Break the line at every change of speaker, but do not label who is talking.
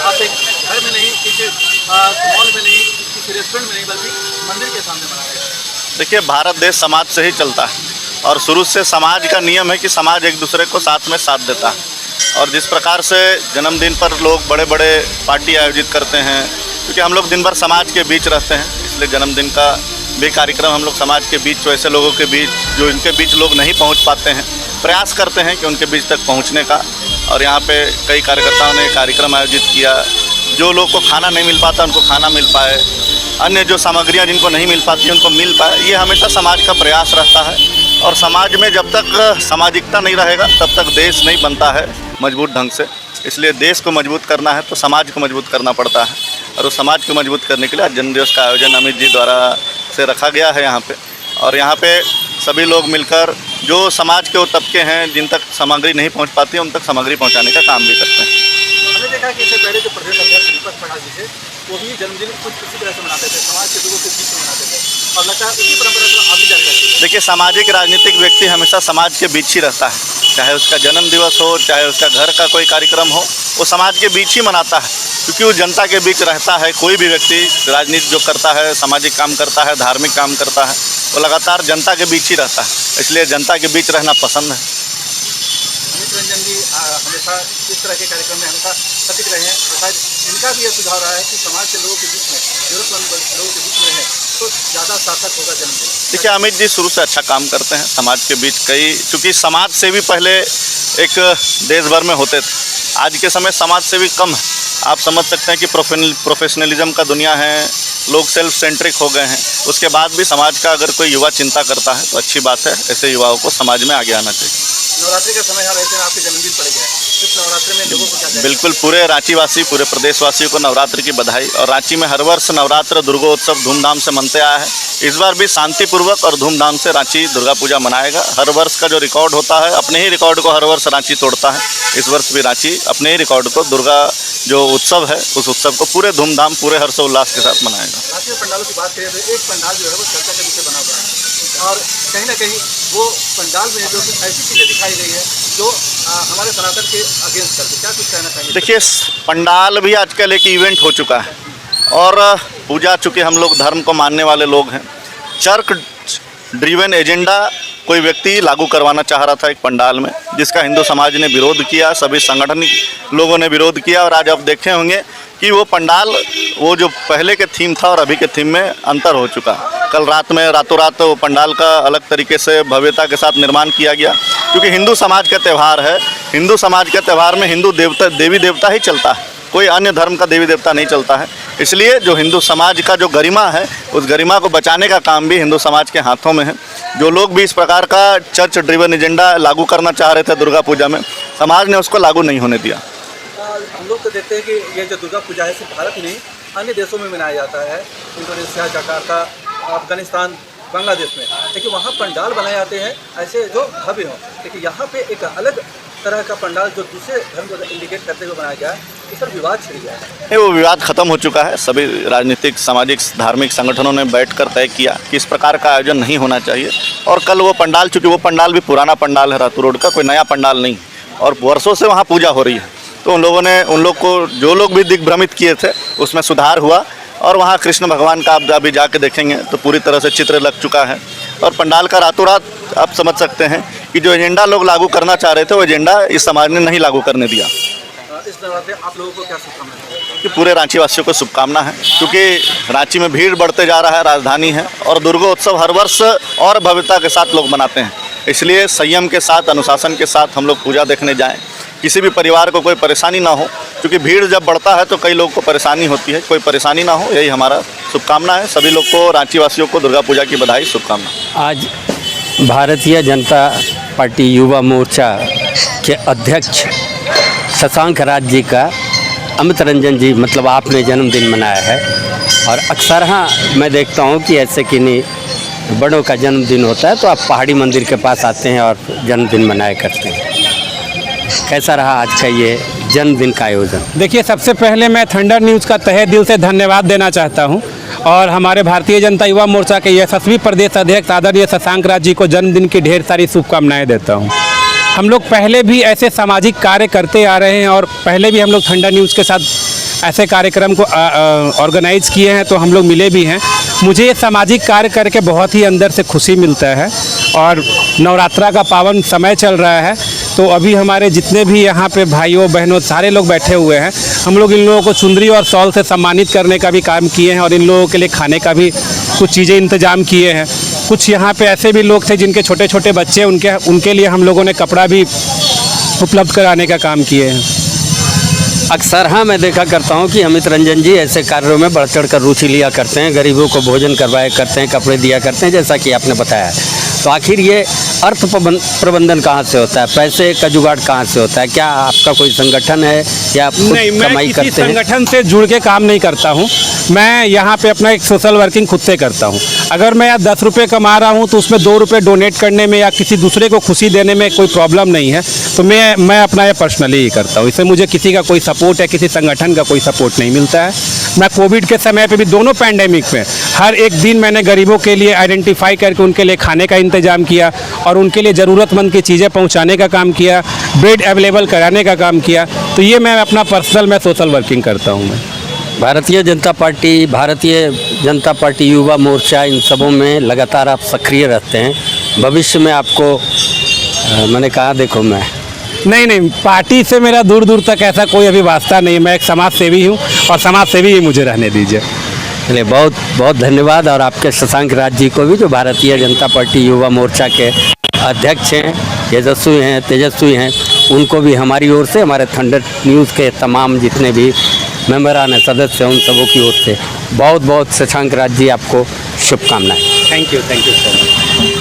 आप एक घर में नहीं, किसी मॉल में नहीं, किसी रेस्टोरेंट में नहीं, बल्कि मंदिर के सामने मना रहे हैं।
देखिए, भारत देश समाज से ही चलता है और शुरू से समाज का नियम है कि समाज एक दूसरे को साथ में साथ देता है। और जिस प्रकार से जन्मदिन पर लोग बड़े बड़े पार्टी आयोजित करते हैं, क्योंकि हम लोग दिन भर समाज के बीच रहते हैं, इसलिए जन्मदिन का भी कार्यक्रम हम लोग समाज के बीच, वैसे लोगों के बीच जो इनके बीच लोग नहीं पहुंच पाते हैं, प्रयास करते हैं कि उनके बीच तक पहुंचने का। और यहाँ पे कई कार्यकर्ताओं ने कार्यक्रम आयोजित किया, जो लोग को खाना नहीं मिल पाता उनको खाना मिल पाए, अन्य जो सामग्रियाँ जिनको नहीं मिल पाती उनको मिल पाए। ये हमेशा समाज का प्रयास रहता है। और समाज में जब तक सामाजिकता नहीं रहेगा तब तक देश नहीं बनता है मजबूत ढंग से। इसलिए देश को मजबूत करना है तो समाज को मजबूत करना पड़ता है, और उस समाज को मजबूत करने के लिए आज जन्मदिवस का आयोजन अमित जी द्वारा से रखा गया है यहाँ पे। और यहाँ पे सभी लोग मिलकर जो समाज के वो तबके हैं जिन तक सामग्री नहीं पहुँच पाती है उन तक सामग्री पहुँचाने का काम भी करते हैं।
हमने देखा कि इससे पहले जो प्रदेश अध्यक्ष दीपक पढ़ा जी थे, वो भी जन्मदिन कुछ इसी तरह से मनाते थे, समाज के लोगों के बीच में मनाते थे, और लगता है उसी परंपरा को आप भी जारी रखते हैं।
देखिए, सामाजिक राजनीतिक व्यक्ति हमेशा समाज के बीच ही रहता है, चाहे उसका जन्म दिवस हो, चाहे उसका घर का कोई कार्यक्रम हो, वो समाज के बीच ही मनाता है, क्योंकि वो जनता के बीच रहता है। कोई भी व्यक्ति राजनीति जो करता है, सामाजिक काम करता है, धार्मिक काम करता है, वो लगातार जनता के बीच ही रहता है, इसलिए जनता के बीच रहना पसंद है।
अमित रंजन जी हमेशा इस तरह के कार्यक्रम में हमेशा सटीक रहे हैं, और शायद इनका भी यह सुझाव रहा है कि समाज के लोगों के बीच में, जरूरतमंद लोगों के बीच में रहें तो ज़्यादा सार्थक होगा जन्मदिन।
देखिए, अमित जी शुरू से अच्छा काम करते हैं समाज के बीच। चूँकि समाज से भी पहले एक देश भर में होते थे, आज के समय समाज से भी कम है। आप समझ सकते हैं कि प्रोफेशनलिज्म का दुनिया है, लोग सेल्फ सेंट्रिक हो गए हैं। उसके बाद भी समाज का अगर कोई युवा चिंता करता है तो अच्छी बात है, ऐसे युवाओं को समाज में आगे आना चाहिए।
नवरात्रि का समय यहाँ रहते हैं, आपके जन्मदिन पड़ गया है, इस नवरात्रि में लोगों को क्या चाहिए?
बिल्कुल, पूरे रांचीवासी, पूरे प्रदेशवासियों को नवरात्रि की बधाई। और रांची में हर वर्ष नवरात्र दुर्गोत्सव धूमधाम से मनते आया है। इस बार भी शांतिपूर्वक और धूमधाम से रांची दुर्गा पूजा मनाएगा। हर वर्ष का जो रिकॉर्ड होता है, अपने ही रिकॉर्ड को हर वर्ष रांची तोड़ता है। इस वर्ष भी रांची अपने ही रिकॉर्ड को, दुर्गा जो उत्सव है उस उत्सव को पूरे धूमधाम, पूरे हर्षोल्लास के साथ मनाएगा।
रांची में पंडालों की बात करें तो एक पंडाल जो है वो चर्चा के विषय बना हुआ है, और कहीं ना कहीं वो पंडाल में जो कुछ ऐसी चीज़ें दिखाई गई है जो हमारे सनातन के अगेंस्ट करते, क्या कुछ कहना चाहिए?
देखिए, पंडाल भी आजकल एक इवेंट हो चुका है, और पूजा, चूँकि हम लोग धर्म को मानने वाले लोग हैं, चर्च ड्रिवन एजेंडा कोई व्यक्ति लागू करवाना चाह रहा था एक पंडाल में, जिसका हिंदू समाज ने विरोध किया, सभी संगठनिक लोगों ने विरोध किया। और आज आप देखे होंगे कि वो पंडाल, वो जो पहले के थीम था और अभी के थीम में अंतर हो चुका। कल रात में रातों रात वो पंडाल का अलग तरीके से भव्यता के साथ निर्माण किया गया, क्योंकि हिंदू समाज का त्यौहार है। हिंदू समाज के त्यौहार में हिंदू देवी देवता ही चलता है, कोई अन्य धर्म का देवी देवता नहीं चलता है। इसलिए जो हिंदू समाज का जो गरिमा है, उस गरिमा को बचाने का काम भी हिंदू समाज के हाथों में है। जो लोग भी इस प्रकार का चर्च ड्रिवन एजेंडा लागू करना चाह रहे थे दुर्गा पूजा में, समाज ने उसको लागू नहीं होने दिया।
हम लोग तो देखते हैं कि ये जो दुर्गा पूजा है सिर्फ भारत ही नहीं, अन्य देशों में मनाया जाता है, इंडोनेशिया, जकार्ता, अफगानिस्तान, बांग्लादेश में, लेकिन वहाँ पंडाल बनाए जाते हैं ऐसे जो भव्य हों। लेकिन यहाँ पे एक अलग तरह का पंडाल जो दूसरे धर्म को इंडिकेट करते हुए बनाया गया है, इस पर विवाद छिड़ गया है।
वो विवाद खत्म हो चुका है। सभी राजनीतिक, सामाजिक, धार्मिक संगठनों ने बैठकर तय किया कि इस प्रकार का आयोजन नहीं होना चाहिए। और कल वो पंडाल, चूँकि वो पंडाल भी पुराना पंडाल है रातू रोड का, कोई नया पंडाल नहीं, और वर्षों से वहाँ पूजा हो रही है, तो उन लोग को जो लोग भी दिग्भ्रमित किए थे उसमें सुधार हुआ। और वहाँ कृष्ण भगवान का आप अभी जाके देखेंगे तो पूरी तरह से चित्र लग चुका है। और पंडाल का रातों रात आप समझ सकते हैं कि जो एजेंडा लोग लागू करना चाह रहे थे, वो एजेंडा इस समाज ने नहीं लागू करने दिया।
इस इस नवरात्रि आप लोगों को क्या शुभकामनाएं हैं?
कि पूरे रांची वासियों को शुभकामना है, क्योंकि रांची में भीड़ बढ़ते जा रहा है, राजधानी है और दुर्गोत्सव हर वर्ष और भव्यता के साथ लोग मनाते हैं। इसलिए संयम के साथ, अनुशासन के साथ हम लोग पूजा देखने जाएं। किसी भी परिवार को कोई परेशानी ना हो, क्योंकि भीड़ जब बढ़ता है तो कई लोगों को परेशानी होती है, कोई परेशानी ना हो, यही हमारा शुभकामना है। सभी लोग को, रांची वासियों को दुर्गा पूजा की बधाई, शुभकामना।
आज भारतीय जनता पार्टी युवा मोर्चा के अध्यक्ष शशांक राज जी का, अमित रंजन जी मतलब आपने जन्मदिन मनाया है। और अक्सर हाँ मैं देखता हूँ कि ऐसे किन्हीं बड़ों का जन्मदिन होता है तो आप पहाड़ी मंदिर के पास आते हैं और जन्मदिन मनाया करते हैं। कैसा रहा आज का ये जन्मदिन का आयोजन?
देखिए, सबसे पहले मैं थंडर न्यूज़ का तहे दिल से धन्यवाद देना चाहता हूं और हमारे भारतीय जनता युवा मोर्चा के यशस्वी प्रदेश अध्यक्ष आदरणीय शशांक राज जी को जन्मदिन की ढेर सारी शुभकामनाएं देता हूं। हम लोग पहले भी ऐसे सामाजिक कार्य करते आ रहे हैं और पहले भी हम लोग थंडर न्यूज़ के साथ ऐसे कार्यक्रम को ऑर्गेनाइज किए हैं, तो हम लोग मिले भी हैं। मुझे ये सामाजिक कार्य करके बहुत ही अंदर से खुशी मिलता है। और नवरात्रा का पावन समय चल रहा है, तो अभी हमारे जितने भी यहाँ पे भाइयों बहनों सारे लोग बैठे हुए हैं, हम लोग इन लोगों को चुंदरी और शॉल से सम्मानित करने का भी काम किए हैं और इन लोगों के लिए खाने का भी कुछ चीज़ें इंतजाम किए हैं। कुछ यहाँ पे ऐसे भी लोग थे जिनके छोटे छोटे बच्चे, उनके लिए हम लोगों ने कपड़ा भी उपलब्ध कराने का काम किए हैं।
अक्सर हाँ मैं देखा करता हूँ कि अमित रंजन जी ऐसे कार्यों में बढ़ चढ़ कर रुचि लिया करते हैं, गरीबों को भोजन करवाया करते हैं, कपड़े दिया करते हैं, जैसा कि आपने बताया। तो आखिर ये अर्थ प्रबंधन कहाँ से होता है, पैसे का जुगाड़ कहाँ से होता है? क्या आपका कोई संगठन है या आप
नहीं, मैं
कमाई
किसी
करते हैं?
संगठन से जुड़ के काम नहीं करता हूँ। मैं यहाँ पे अपना एक सोशल वर्किंग खुद से करता हूँ। अगर मैं 10 रुपये कमा रहा हूँ तो उसमें 2 रुपये डोनेट करने में या किसी दूसरे को खुशी देने में कोई प्रॉब्लम नहीं है, तो मैं अपना ये पर्सनली ही करता हूँ। इससे मुझे किसी का कोई सपोर्ट है, किसी संगठन का कोई सपोर्ट नहीं मिलता है। मैं कोविड के समय पे भी, दोनों पैंडेमिक में, हर एक दिन मैंने गरीबों के लिए आइडेंटिफाई करके उनके लिए खाने का इंतजाम किया और उनके लिए ज़रूरतमंद की चीज़ें पहुंचाने का काम किया, बेड अवेलेबल कराने का काम किया। तो ये मैं अपना पर्सनल मैं सोशल वर्किंग करता हूँ। मैं
भारतीय जनता पार्टी युवा मोर्चा इन सबों में लगातार आप सक्रिय रहते हैं। भविष्य में आपको मैंने कहा देखो मैं
नहीं, पार्टी से मेरा दूर दूर तक ऐसा कोई अभी वास्ता नहीं। मैं एक समाज सेवी हूँ और समाज सेवी ही मुझे रहने दीजिए।
चलिए, बहुत बहुत धन्यवाद। और आपके शशांक राज जी को भी, जो भारतीय जनता पार्टी युवा मोर्चा के अध्यक्ष हैं, तेजस्वी हैं, उनको भी हमारी ओर से, हमारे थंडर न्यूज़ के तमाम जितने भी मेंबरान हैं, सदस्य हैं, उन सबों की ओर से बहुत बहुत शशांक राज जी आपको शुभकामनाएं।
Thank you so much.